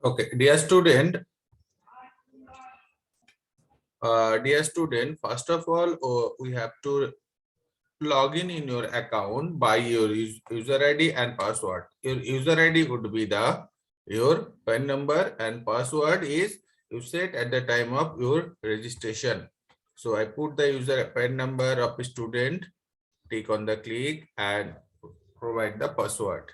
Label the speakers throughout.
Speaker 1: Okay, dear student, first of all, we have to log in your account by your user ID and password. Your user ID would be your PAN number and password is you set at the time of your registration. So I put the user PAN number of a student, click on the click and provide the password.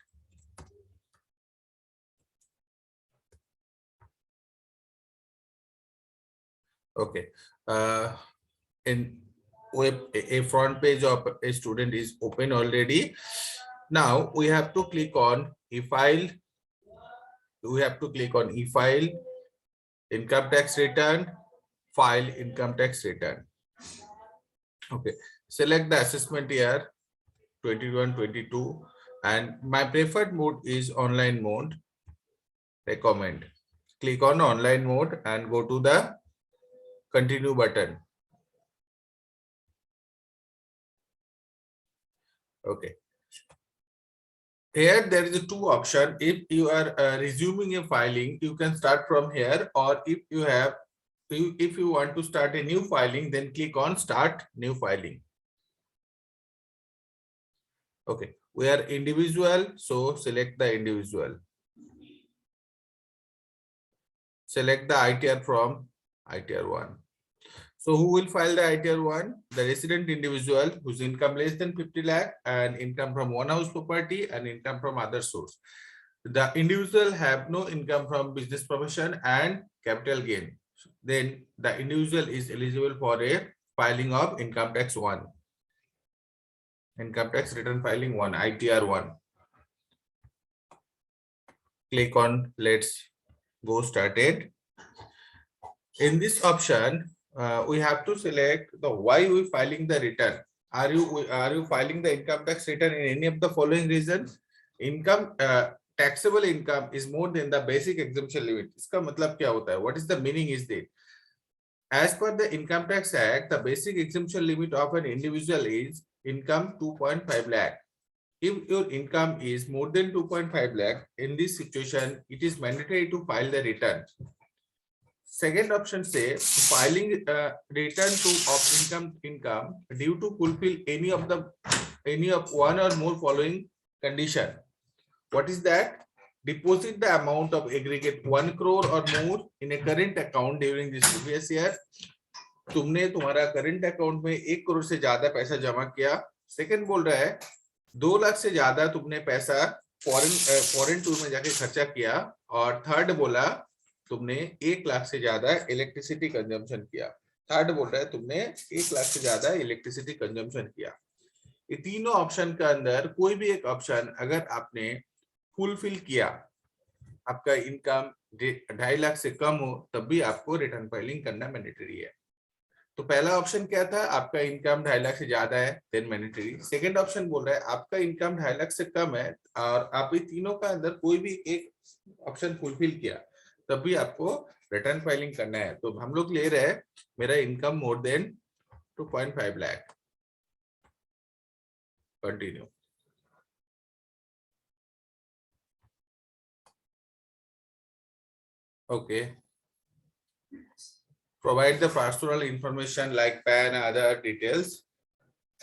Speaker 1: Okay. In a front page of a student is open already. Now we have to click on e-file. We have to click on e-file, income tax return, file income tax return. Okay. Select the assessment year 21-22 and my preferred mode is online mode. Recommend. Click on online mode and go to the continue button. Okay. Here there is a two option. If you are resuming a filing, you can start from here, or if you want to start a new filing, then click on start new filing. Okay, we are individual, so select the individual. Select the ITR from ITR 1. So who will file the ITR 1? The resident individual whose income less than 50 lakh and income from one house property and income from other source. The individual have no income from business profession and capital gain. Then the individual is eligible for a filing of income tax 1. Income tax return filing 1, ITR 1. Click on let's go started. In this option, we have to select the why we filing the return. Are you filing the income tax return in any of the following reasons? Income taxable income is more than the basic exemption limit. इसका मतलब क्या होता है? What is the meaning is that? As per the Income Tax Act, the basic exemption limit of an individual is income 2.5 lakh. If your income is more than 2.5 lakh, in this situation, it is mandatory to file the return. Second option says filing return of income due to fulfill any of one or more following condition. What is that? Deposit the amount of aggregate 1 crore or more in a current account during this previous year. तुमने तुम्हारा current account में 1 करोड़ से ज्यादा पैसा जमा किया. Second बोल रहा है 2 लाख से ज्यादा तुमने पैसा फॉरेन टूर में जाके खर्चा किया. और थर्ड बोला तुमने 1 लाख से ज्यादा इलेक्ट्रिसिटी कंजम्पशन किया. थर्ड बोल रहा है तुमने 1 लाख से ज्यादा इलेक्ट्रिसिटी कंजम्पशन किया. ये तीनों ऑप्शन के अंदर कोई भी एक ऑप्शन अगर आपने फुलफिल किया, आपका इनकम 2.5 लाख से कम हो, तब भी आपको रिटर्न फाइलिंग करना मैंडेटरी है. तो पहला ऑप्शन क्या था? आपका इनकम 2.5 लाख से ज्यादा है, देन मैंडेटरी. सेकंड ऑप्शन बोल रहा है आपका इनकम 2.5 लाख से कम है और आप ये तीनों का अंदर कोई भी एक ऑप्शन फुलफिल किया, तब भी आपको रिटर्न फाइलिंग करना है. तो हम लोग ले रहे हैं मेरा income more than 2.5 lakh. Continue. Okay. Provide the personal information like PAN and other details.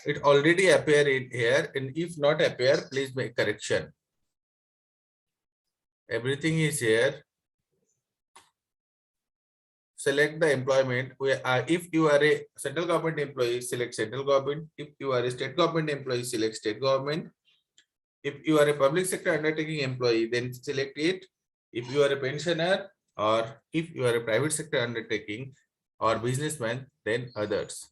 Speaker 1: It already appear in here, and if not appear, please make correction. Everything is here. Select the employment. If you are a central government employee, select central government. If you are a state government employee, select state government. If you are a public sector undertaking employee, then select it. If you are a pensioner or if you are a private sector undertaking or businessman, then others.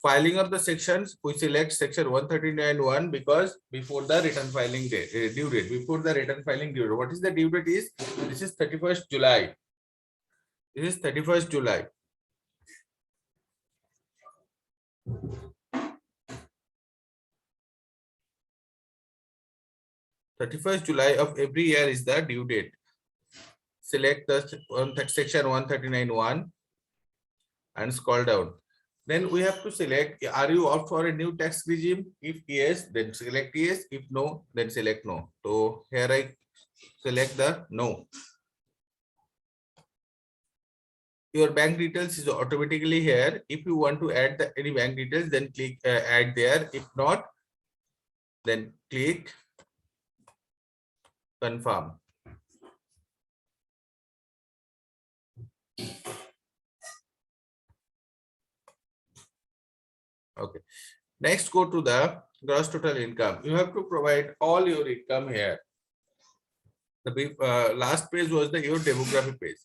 Speaker 1: Filing of the sections, we select section 139(1) because before the return filing date, due date, before the return filing due date. What is the due date is? This is 31st July. This is 31st July. July of every year is the due date. Select the section 139(1) and scroll down. Then we have to select, are you opt for a new tax regime? If yes, then select yes. If no, then select no. So here I select the no. Your bank details is automatically here. If you want to add any bank details, then click add there. If not, then click confirm. Okay. Next, go to the gross total income. You have to provide all your income here. The last page was the your demography page.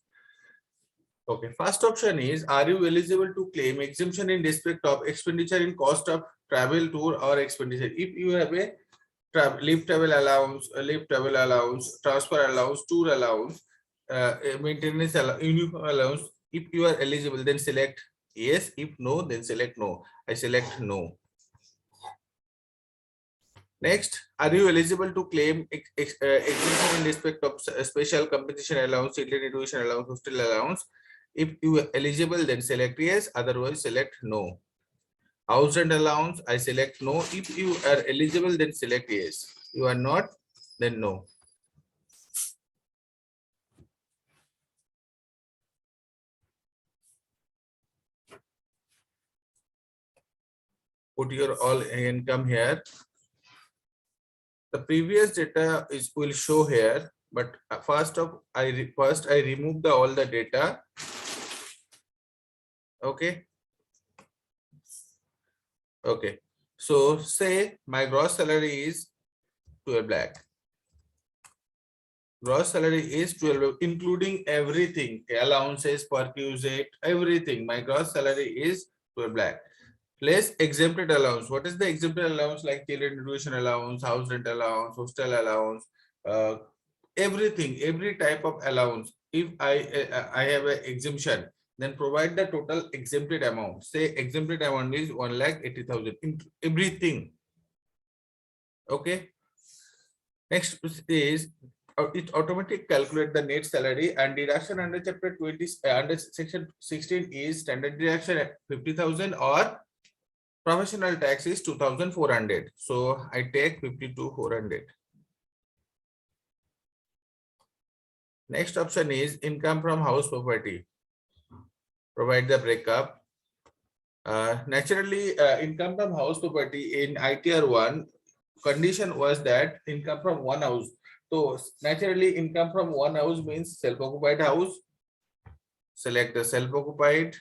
Speaker 1: Okay. First option is, are you eligible to claim exemption in respect of expenditure in cost of travel, tour, or expenditure? If you have a leave travel allowance, transfer allowance, tour allowance, maintenance uniform allowance. If you are eligible, then select yes. If no, then select no. I select no. Next, are you eligible to claim exemption in respect of special compensation allowance, children education allowance, hostel allowance? If you are eligible, then select yes. Otherwise, select no. House rent allowance, I select no. If you are eligible, then select yes. You are not, then no. Put your all income here. The previous data is will show here, but first I remove all the data. Okay. Okay. So say my gross salary is 12 lakh. Gross salary is 12, including everything, allowances, perquisite, everything. My gross salary is 12 lakh. Less exempted allowance. What is the exempted allowance? Like children education allowance, house rent allowance, hostel allowance, uh, everything, every type of allowance. If I have an exemption, then provide the total exempted amount. Say exempted amount is 1,80,000. Everything. Okay. Next is it automatically calculate the net salary, and deduction under chapter 20 under section 16 is standard deduction at 50,000 or professional tax is 2,400. So I take 52,400. Next option is income from house property. Provide the breakup. Naturally, income from house property in ITR 1 condition was that income from one house. So naturally, income from one house means self-occupied house. Select the self-occupied,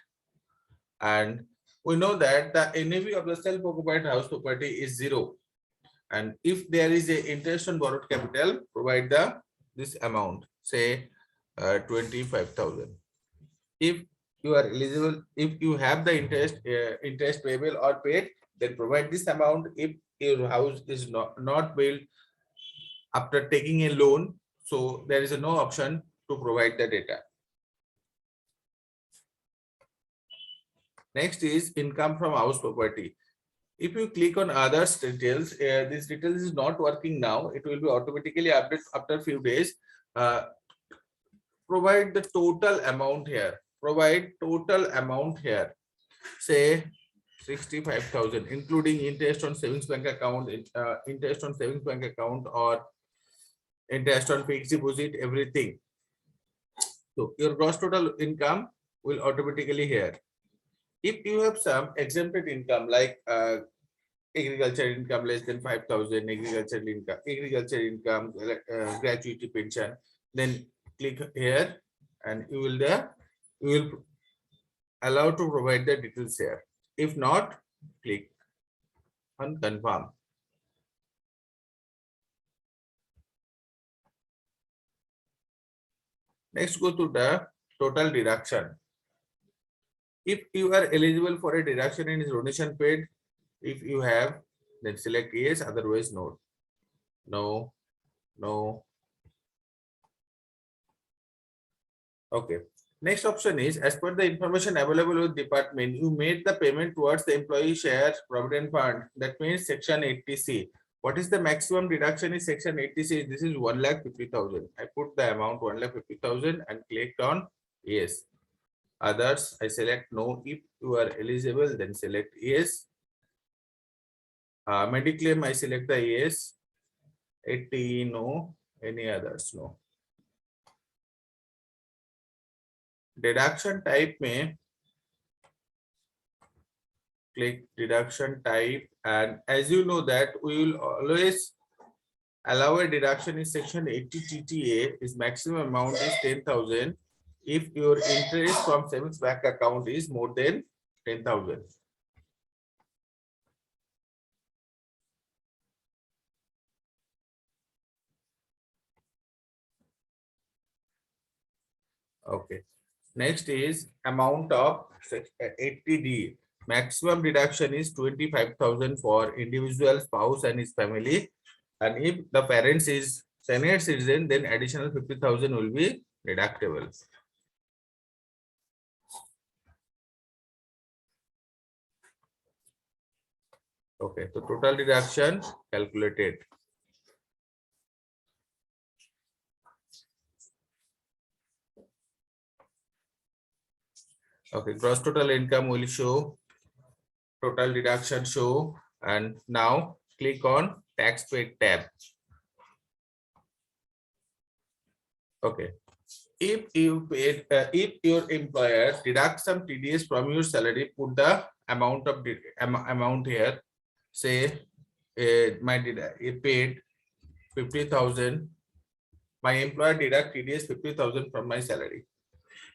Speaker 1: and we know that the NAV of the self-occupied house property is 0. And if there is a interest on borrowed capital, provide this amount, say 25,000. If you are eligible, if you have the interest payable or paid, then provide this amount. If your house is not built after taking a loan, so there is no option to provide the data. Next is income from house property. If you click on others details, this details is not working now. It will be automatically updated after a few days. Provide the total amount here. Provide total amount here. Say 65,000, including interest on savings bank account, interest on savings bank account, or interest on fixed deposit, everything. So your gross total income will automatically here. If you have some exempted income like agriculture income less than 5,000, agriculture income, gratuity pension, then click here and you will allow to provide the details here. If not, click on confirm. Next, go to the total deduction. If you are eligible for a deduction in donation paid, if you have, then select yes, otherwise no. No, no. Okay. Next option is, as per the information available with department, you made the payment towards the employee share provident fund. That means section 80C. What is the maximum deduction in section 80C? This is 1,50,000. I put the amount 1,50,000 and clicked on yes. Others, I select no. If you are eligible, then select yes. Mediclaim, I select the yes. 80 no. Any others? No. Deduction type में click deduction type, and as you know that we will always allow a deduction in section 80 TTA is maximum amount is 10,000 if your interest from savings bank account is more than 10,000. Okay. Next is amount of 80D. Maximum deduction is 25,000 for individual, spouse and his family. And if the parents is senior citizen, then additional 50,000 will be deductible. Okay, so total deduction calculated. Okay, gross total income will show, total deduction show, and now click on tax paid tab. Okay, if you paid, if your employer deducts some TDS from your salary, put the amount of amount here. Say, paid 50,000. My employer deduct TDS 50,000 from my salary.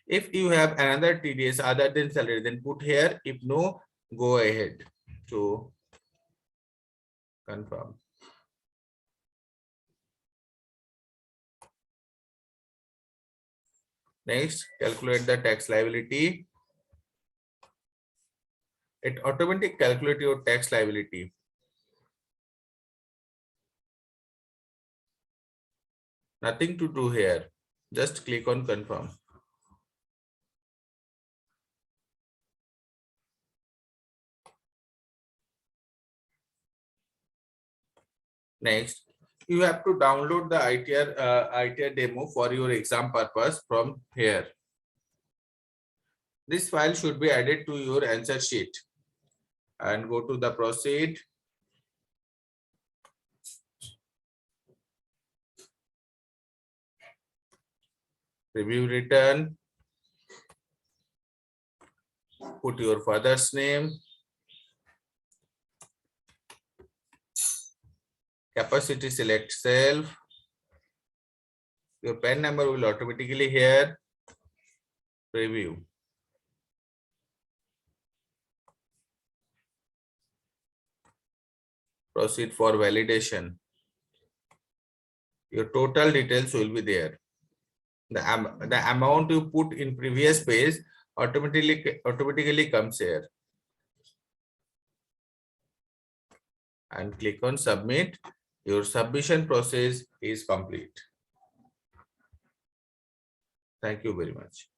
Speaker 1: If you have another TDS other than salary, then put here. If no, go ahead to confirm. Next, calculate the tax liability. It automatically calculates your tax liability. Nothing to do here. Just click on confirm. Next, you have to download the ITR demo for your exam purpose from here. This file should be added to your answer sheet. And go to the proceed. Review return. Put your father's name. Capacity select self. Your PAN number will automatically here. Preview. Proceed for validation. Your total details will be there. The amount you put in previous page automatically comes here. And click on submit. Your submission process is complete. Thank you very much.